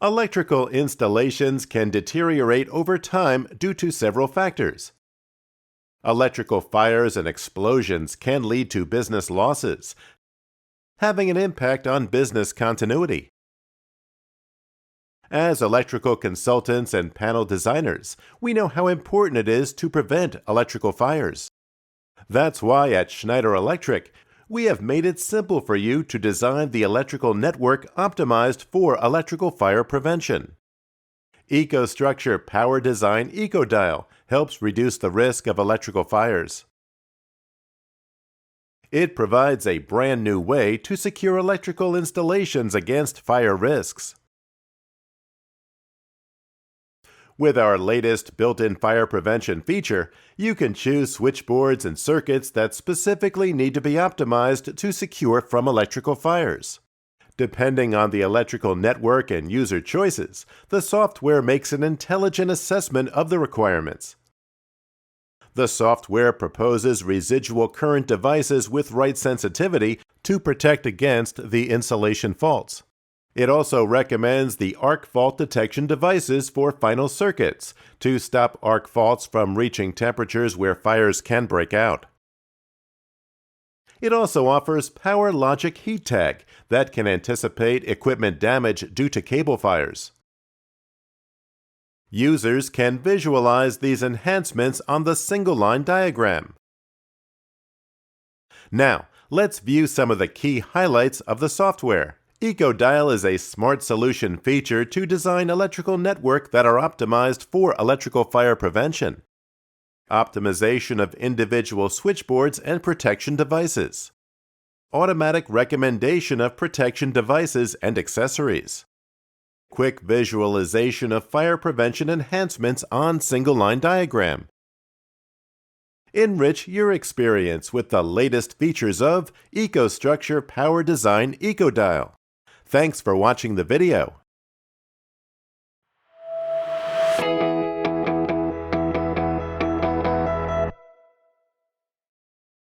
Electrical installations can deteriorate over time due to several factors. Electrical fires and explosions can lead to business losses, having an impact on business continuity. As electrical consultants and panel designers, we know how important it is to prevent electrical fires. That's why at Schneider Electric, we have made it simple for you to design the electrical network optimized for electrical fire prevention. EcoStruxure Power Design EcoDial helps reduce the risk of electrical fires. It provides a brand new way to secure electrical installations against fire risks. With our latest built-in fire prevention feature, you can choose switchboards and circuits that specifically need to be optimized to secure from electrical fires. Depending on the electrical network and user choices, the software makes an intelligent assessment of the requirements. The software proposes residual current devices with right sensitivity to protect against the insulation faults. It also recommends the arc fault detection devices for final circuits to stop arc faults from reaching temperatures where fires can break out. It also offers Power Logic Heat Tag that can anticipate equipment damage due to cable fires. Users can visualize these enhancements on the single-line diagram. Now, let's view some of the key highlights of the software. EcoDial is a smart solution feature to design electrical network that are optimized for electrical fire prevention. Optimization of individual switchboards and protection devices. Automatic recommendation of protection devices and accessories. Quick visualization of fire prevention enhancements on single-line diagram. Enrich your experience with the latest features of EcoStruxure Power Design EcoDial. Thanks for watching the video.